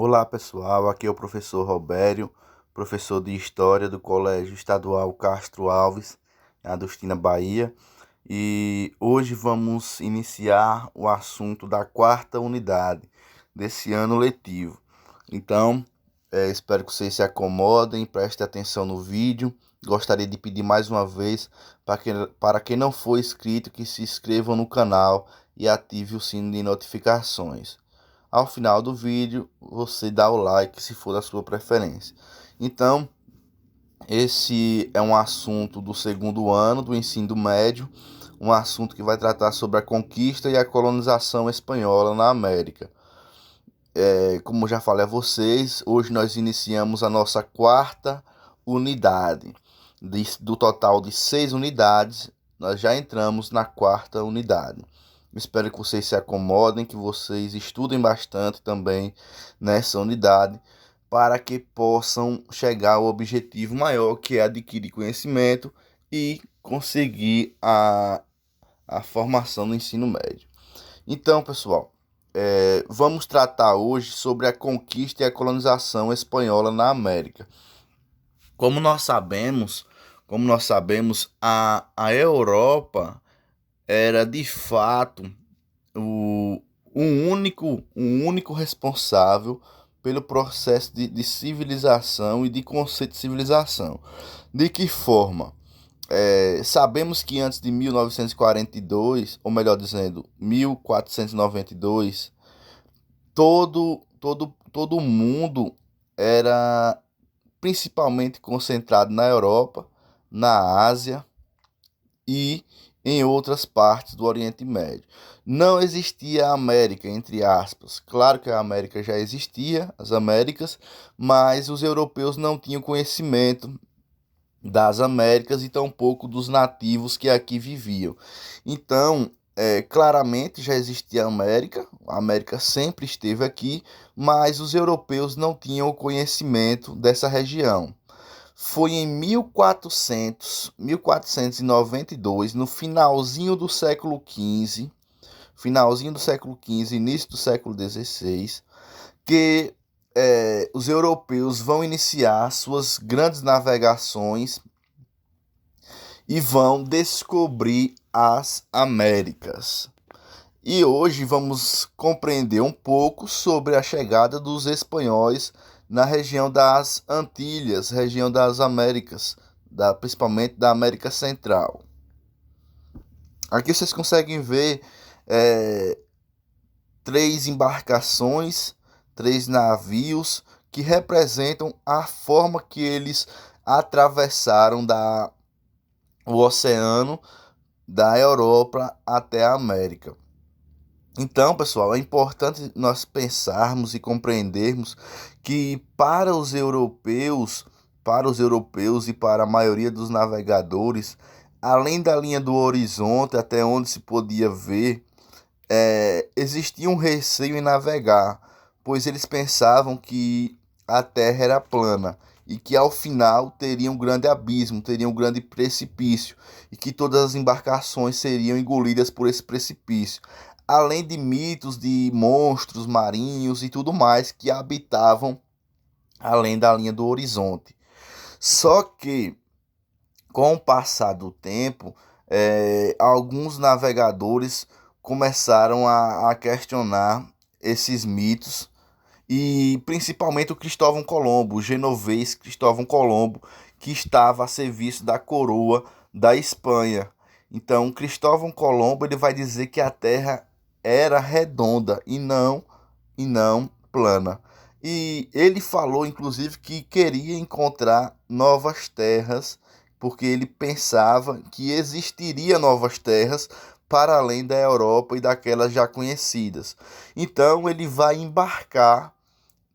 Olá pessoal, aqui é o professor Robério, professor de História do Colégio Estadual Castro Alves, em Adustina, Bahia. E hoje vamos iniciar o assunto da quarta unidade desse ano letivo. Então, espero que vocês se acomodem, prestem atenção no vídeo. Gostaria de pedir mais uma vez para quem não for inscrito que se inscrevam no canal e ative o sino de notificações. Ao final do vídeo, você dá o like se for da sua preferência. Então, esse é um assunto do segundo ano do ensino médio, um assunto que vai tratar sobre a conquista e a colonização espanhola na América. Como já falei a vocês, hoje nós iniciamos a nossa quarta unidade. Do total de 6 unidades, nós já entramos na quarta unidade. Espero que vocês se acomodem, que vocês estudem bastante também nessa unidade, para que possam chegar ao objetivo maior, que é adquirir conhecimento e conseguir a formação no ensino médio. Então, pessoal, vamos tratar hoje sobre a conquista e a colonização espanhola na América. Como nós sabemos, a Europa era de fato o, o único responsável pelo processo de civilização e de conceito de civilização. De que forma? Sabemos que antes de 1942, ou melhor dizendo, 1492, todo o mundo era principalmente concentrado na Europa, na Ásia e em outras partes do Oriente Médio. Não existia a América, entre aspas. Claro que a América já existia, as Américas, mas os europeus não tinham conhecimento das Américas e tampouco dos nativos que aqui viviam. Então, claramente já existia a América sempre esteve aqui, mas os europeus não tinham conhecimento dessa região. Foi em 1492, no finalzinho do século XV, início do século XVI, que os europeus vão iniciar suas grandes navegações e vão descobrir as Américas. E hoje vamos compreender um pouco sobre a chegada dos espanhóis na região das Antilhas, região das Américas, principalmente da América Central. Aqui vocês conseguem ver é, 3 embarcações, 3 navios que representam a forma que eles atravessaram o oceano da Europa até a América. Então, pessoal, é importante nós pensarmos e compreendermos que para os europeus e para a maioria dos navegadores, além da linha do horizonte até onde se podia ver, existia um receio em navegar, pois eles pensavam que a terra era plana e que ao final teria um grande abismo, teria um grande precipício e que todas as embarcações seriam engolidas por esse precipício, além de mitos de monstros marinhos e tudo mais que habitavam além da linha do horizonte. Só que, com o passar do tempo, alguns navegadores começaram a questionar esses mitos, e principalmente o genovês Cristóvão Colombo, que estava a serviço da coroa da Espanha. Então, Cristóvão Colombo ele vai dizer que a Terra era redonda e não plana. E ele falou, inclusive, que queria encontrar novas terras, porque ele pensava que existiria novas terras para além da Europa e daquelas já conhecidas. Então ele vai embarcar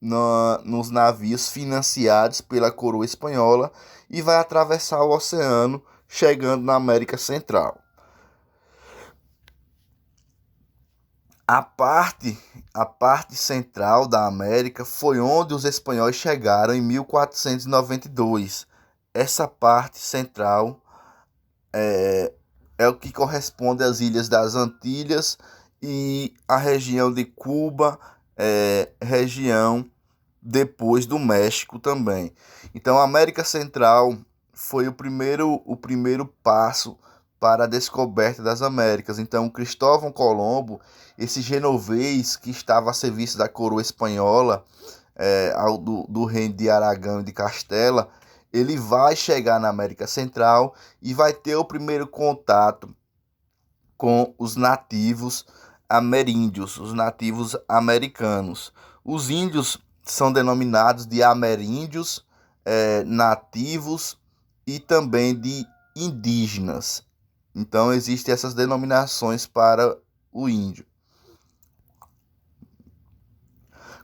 nos navios financiados pela coroa espanhola e vai atravessar o oceano, chegando na América Central. A parte central da América foi onde os espanhóis chegaram em 1492. Essa parte central é o que corresponde às ilhas das Antilhas e a região de Cuba, região depois do México também. Então, a América Central foi o primeiro passo para a descoberta das Américas. Então, Cristóvão Colombo, esse genovês que estava a serviço da coroa espanhola, do reino de Aragão e de Castela, ele vai chegar na América Central e vai ter o primeiro contato com os nativos ameríndios, os nativos americanos. Os índios são denominados de ameríndios, nativos e também de indígenas. Então, existem essas denominações para o índio.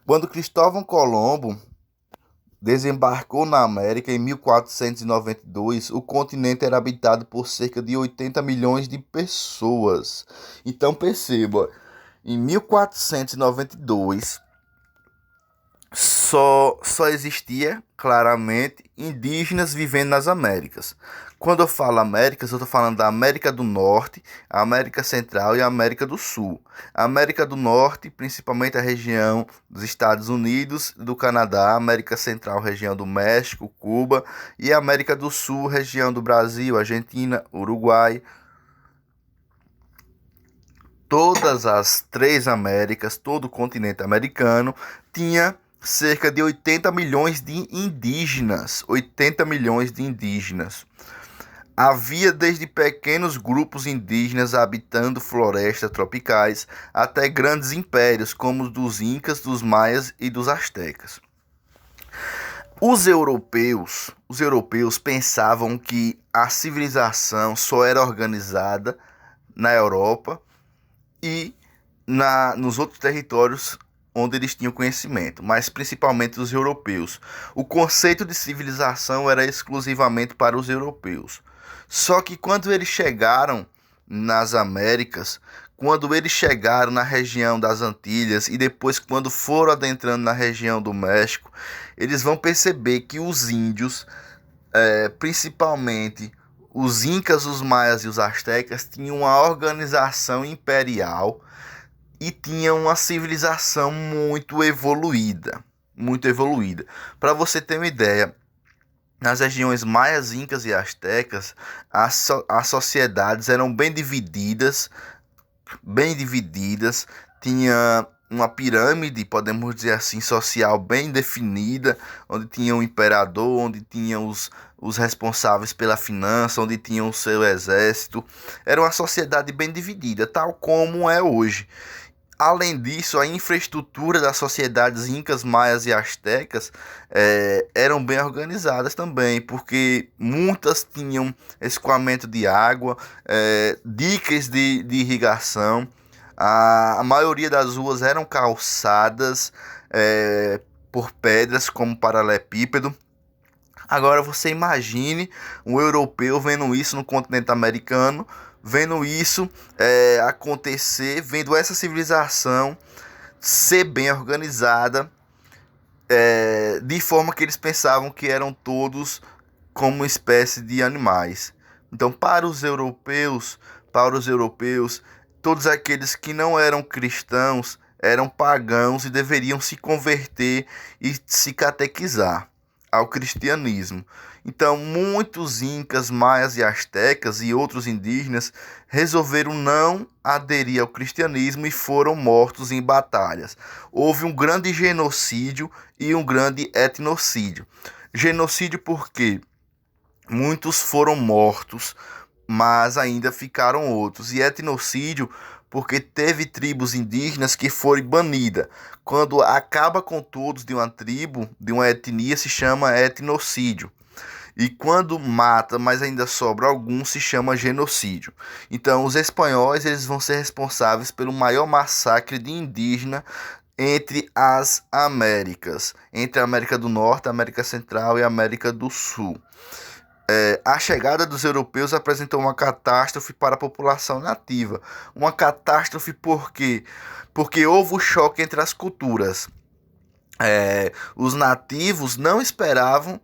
Quando Cristóvão Colombo desembarcou na América em 1492, o continente era habitado por cerca de 80 milhões de pessoas. Então perceba, em 1492 só existia claramente indígenas vivendo nas Américas. Quando eu falo Américas, eu estou falando da América do Norte, a América Central e a América do Sul. A América do Norte, principalmente a região dos Estados Unidos, do Canadá, a América Central, região do México, Cuba, e a América do Sul, região do Brasil, Argentina, Uruguai. Todas as três Américas, todo o continente americano, tinha cerca de 80 milhões de indígenas. 80 milhões de indígenas. Havia desde pequenos grupos indígenas habitando florestas tropicais até grandes impérios como os dos Incas, dos Maias e dos Astecas. Os europeus pensavam que a civilização só era organizada na Europa e nos outros territórios onde eles tinham conhecimento, mas principalmente os europeus. O conceito de civilização era exclusivamente para os europeus. Só que quando eles chegaram nas Américas, quando eles chegaram na região das Antilhas e depois quando foram adentrando na região do México, eles vão perceber que os índios, principalmente os Incas, os Maias e os Astecas, tinham uma organização imperial e tinham uma civilização muito evoluída. Muito evoluída. Para você ter uma ideia, nas regiões maias, incas e astecas, as sociedades eram bem divididas, tinha uma pirâmide, podemos dizer assim, social bem definida, onde tinha o imperador, onde tinha os responsáveis pela finança, onde tinha o seu exército. Era uma sociedade bem dividida, tal como é hoje. Além disso, a infraestrutura das sociedades incas, maias e astecas eram bem organizadas também, porque muitas tinham escoamento de água, diques de irrigação. A maioria das ruas eram calçadas por pedras como paralelepípedo. Agora você imagine um europeu vendo isso no continente americano, vendo isso acontecer, vendo essa civilização ser bem organizada, de forma que eles pensavam que eram todos como uma espécie de animais. Então, para os europeus, todos aqueles que não eram cristãos eram pagãos e deveriam se converter e se catequizar ao cristianismo. Então, muitos incas, maias e astecas e outros indígenas resolveram não aderir ao cristianismo e foram mortos em batalhas. Houve um grande genocídio e um grande etnocídio. Genocídio porque muitos foram mortos, mas ainda ficaram outros. E etnocídio porque teve tribos indígenas que foram banidas. Quando acaba com todos de uma tribo, de uma etnia, se chama etnocídio. E quando mata, mas ainda sobra alguns, se chama genocídio. Então, os espanhóis eles vão ser responsáveis pelo maior massacre de indígena entre as Américas. Entre a América do Norte, a América Central e a América do Sul. A chegada dos europeus apresentou uma catástrofe para a população nativa. Uma catástrofe por quê? Porque houve um choque entre as culturas. Os nativos não esperavam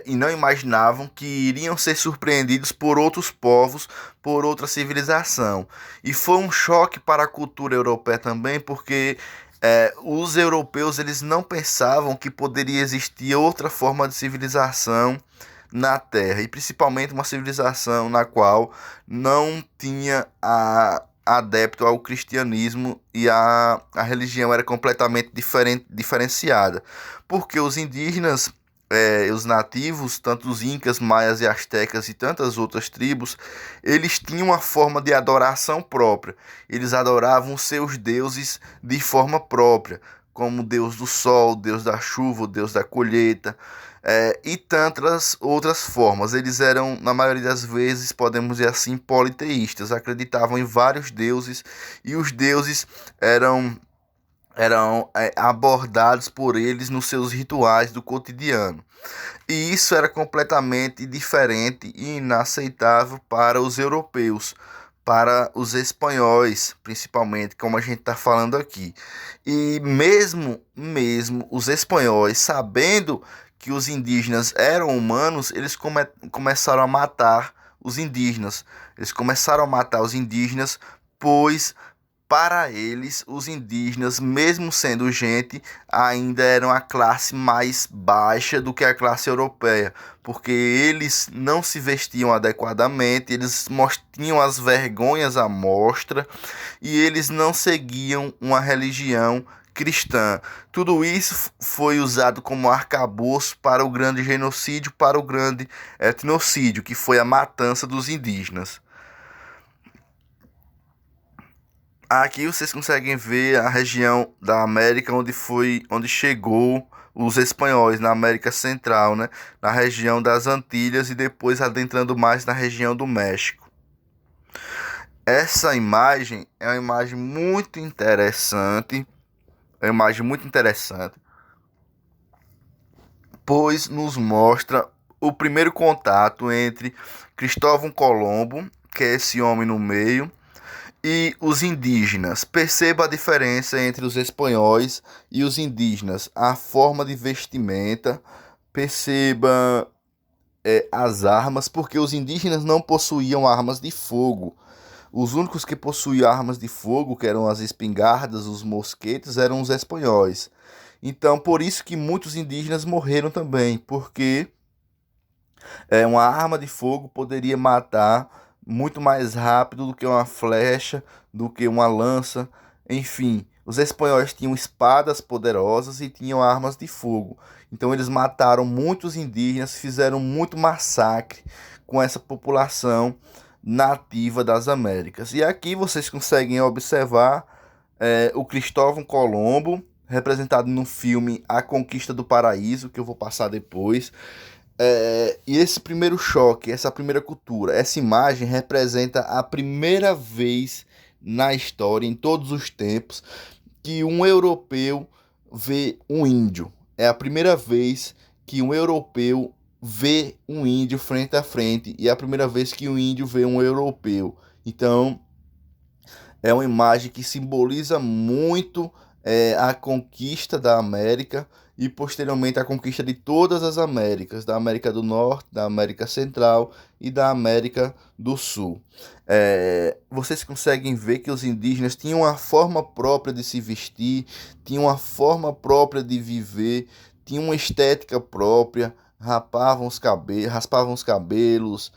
e não imaginavam que iriam ser surpreendidos por outros povos, por outra civilização. E foi um choque para a cultura europeia também, porque Os europeus eles não pensavam que poderia existir outra forma de civilização na Terra, e principalmente uma civilização na qual não tinha adepto ao cristianismo, e a religião era completamente diferenciada, porque os indígenas, os nativos, tanto os incas, maias e astecas e tantas outras tribos, eles tinham uma forma de adoração própria. Eles adoravam seus deuses de forma própria, como o deus do sol, o deus da chuva, o deus da colheita, e tantas outras formas. Eles eram, na maioria das vezes, podemos dizer assim, politeístas, acreditavam em vários deuses, e os deuses eram abordados por eles nos seus rituais do cotidiano. E isso era completamente diferente e inaceitável para os europeus, para os espanhóis, principalmente, como a gente está falando aqui. E mesmo os espanhóis, sabendo que os indígenas eram humanos, eles começaram a matar os indígenas. Eles começaram a matar os indígenas, pois para eles, os indígenas, mesmo sendo gente, ainda eram a classe mais baixa do que a classe europeia, porque eles não se vestiam adequadamente, eles tinham as vergonhas à mostra, e eles não seguiam uma religião cristã. Tudo isso foi usado como arcabouço para o grande genocídio, para o grande etnocídio, que foi a matança dos indígenas. Aqui vocês conseguem ver a região da América onde chegou os espanhóis, na América Central, né? Na região das Antilhas, e depois adentrando mais na região do México. Essa imagem é uma imagem muito interessante, pois nos mostra o primeiro contato entre Cristóvão Colombo, que é esse homem no meio, e os indígenas. Perceba a diferença entre os espanhóis e os indígenas, a forma de vestimenta, perceba as armas, porque os indígenas não possuíam armas de fogo. Os únicos que possuíam armas de fogo, que eram as espingardas, os mosquetes, eram os espanhóis. Então, por isso que muitos indígenas morreram também, porque uma arma de fogo poderia matar muito mais rápido do que uma flecha, do que uma lança, enfim. Os espanhóis tinham espadas poderosas e tinham armas de fogo. Então eles mataram muitos indígenas, fizeram muito massacre com essa população nativa das Américas. E aqui vocês conseguem observar o Cristóvão Colombo, representado no filme A Conquista do Paraíso, que eu vou passar depois. E esse primeiro choque, essa primeira cultura, essa imagem representa a primeira vez na história, em todos os tempos, que um europeu vê um índio. É a primeira vez que um europeu vê um índio frente a frente, e é a primeira vez que um índio vê um europeu. Então, é uma imagem que simboliza muito a conquista da América, e posteriormente a conquista de todas as Américas, da América do Norte, da América Central e da América do Sul. Vocês conseguem ver que os indígenas tinham uma forma própria de se vestir, tinham uma forma própria de viver, tinham uma estética própria, raspavam os cabelos,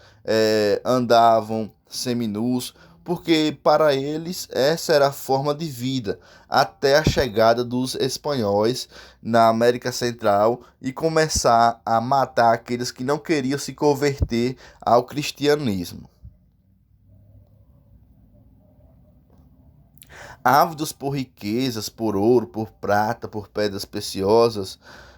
andavam seminus, porque para eles essa era a forma de vida, até a chegada dos espanhóis na América Central e começar a matar aqueles que não queriam se converter ao cristianismo. Ávidos por riquezas, por ouro, por prata, por pedras preciosas,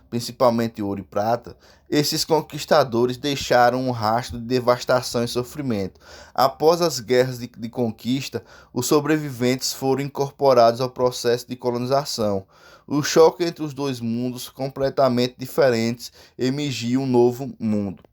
principalmente ouro e prata, esses conquistadores deixaram um rastro de devastação e sofrimento. Após as guerras de conquista, os sobreviventes foram incorporados ao processo de colonização. O choque entre os dois mundos, completamente diferentes, emergiu um novo mundo.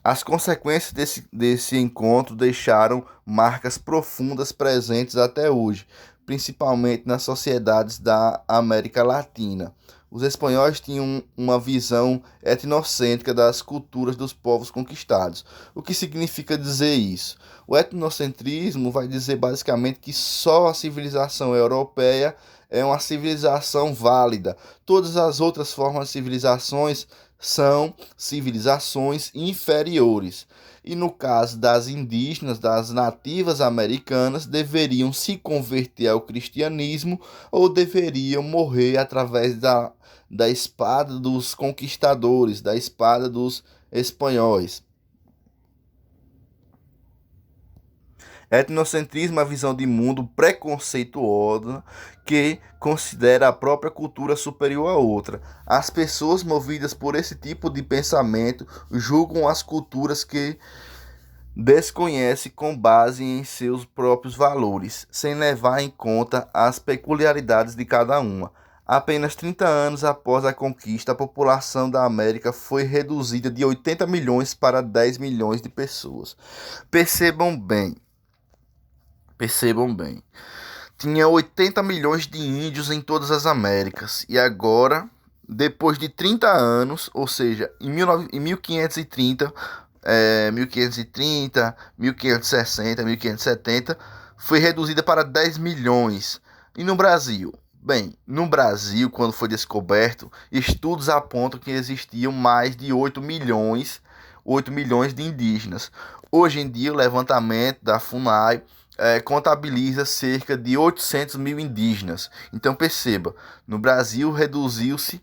As consequências desse encontro deixaram marcas profundas presentes até hoje, principalmente nas sociedades da América Latina. Os espanhóis tinham uma visão etnocêntrica das culturas dos povos conquistados. O que significa dizer isso? O etnocentrismo vai dizer basicamente que só a civilização europeia é uma civilização válida. Todas as outras formas de civilizações são civilizações inferiores. E no caso das indígenas, das nativas americanas, deveriam se converter ao cristianismo ou deveriam morrer através da espada dos conquistadores, da espada dos espanhóis. Etnocentrismo é a visão de mundo preconceituosa que considera a própria cultura superior à outra. As pessoas movidas por esse tipo de pensamento julgam as culturas que desconhecem com base em seus próprios valores, sem levar em conta as peculiaridades de cada uma. Apenas 30 anos após a conquista, a população da América foi reduzida de 80 milhões para 10 milhões de pessoas. Percebam bem, Percebam bem. Tinha 80 milhões de índios em todas as Américas. E agora, depois de 30 anos, ou seja, em 1530, 1560, 1570, foi reduzida para 10 milhões. E no Brasil? Bem, no Brasil, quando foi descoberto, estudos apontam que existiam mais de 8 milhões de indígenas. Hoje em dia, o levantamento da FUNAI contabiliza cerca de 800 mil indígenas. Então perceba, no Brasil reduziu-se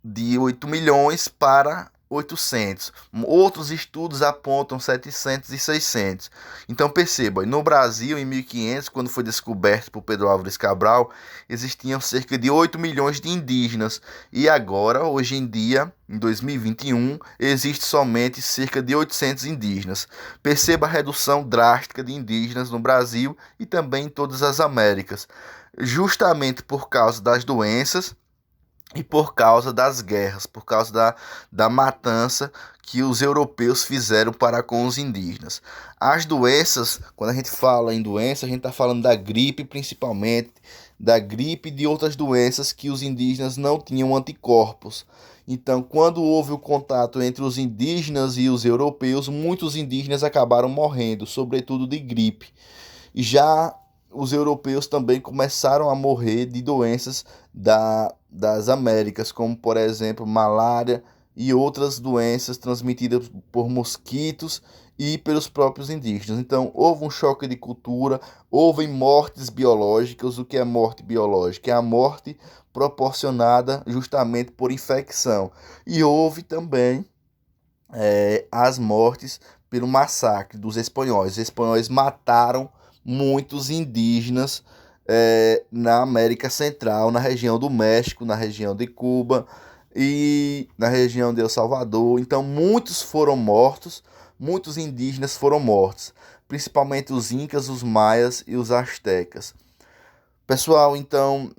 de 8 milhões para 800. Outros estudos apontam 700 e 600. Então perceba, no Brasil em 1500, quando foi descoberto por Pedro Álvares Cabral, existiam cerca de 8 milhões de indígenas. E agora, hoje em dia, em 2021, existe somente cerca de 800 indígenas. Perceba a redução drástica de indígenas no Brasil e também em todas as Américas, justamente por causa das doenças e por causa das guerras, por causa da matança que os europeus fizeram para com os indígenas. As doenças, quando a gente fala em doença, a gente está falando da gripe principalmente, da gripe e de outras doenças que os indígenas não tinham anticorpos. Então, quando houve o contato entre os indígenas e os europeus, muitos indígenas acabaram morrendo, sobretudo de gripe. Já os europeus também começaram a morrer de doenças das Américas, como por exemplo malária e outras doenças transmitidas por mosquitos e pelos próprios indígenas. Então houve um choque de cultura, houve mortes biológicas. O que é morte biológica? É a morte proporcionada justamente por infecção. E houve também as mortes pelo massacre dos espanhóis. Os espanhóis mataram muitos indígenas na América Central, na região do México, na região de Cuba e na região de El Salvador. Então, muitos indígenas foram mortos, principalmente os incas, os maias e os astecas. Pessoal, então,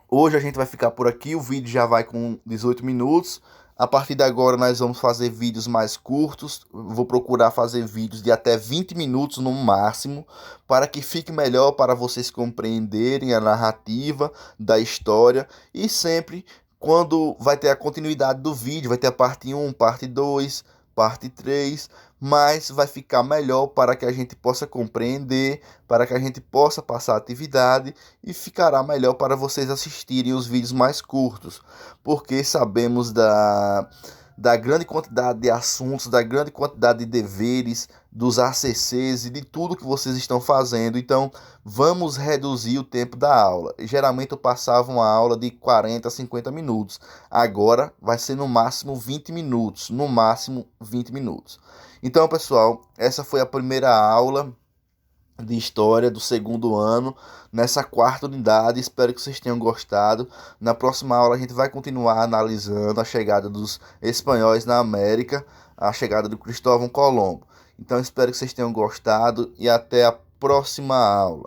hoje a gente vai ficar por aqui, o vídeo já vai com 18 minutos. A partir de agora nós vamos fazer vídeos mais curtos, vou procurar fazer vídeos de até 20 minutos no máximo, para que fique melhor para vocês compreenderem a narrativa da história. E sempre quando vai ter a continuidade do vídeo, vai ter a parte 1, parte 2, parte 3, mas vai ficar melhor para que a gente possa compreender, para que a gente possa passar a atividade e ficará melhor para vocês assistirem os vídeos mais curtos, porque sabemos da grande quantidade de assuntos, da grande quantidade de deveres, dos ACCs e de tudo que vocês estão fazendo. Então, vamos reduzir o tempo da aula. Geralmente eu passava uma aula de 40 a 50 minutos. Agora vai ser no máximo 20 minutos, no máximo 20 minutos. Então, pessoal, essa foi a primeira aula de história do segundo ano, nessa quarta unidade. Espero que vocês tenham gostado. Na próxima aula a gente vai continuar analisando a chegada dos espanhóis na América, a chegada do Cristóvão Colombo. Então espero que vocês tenham gostado e até a próxima aula.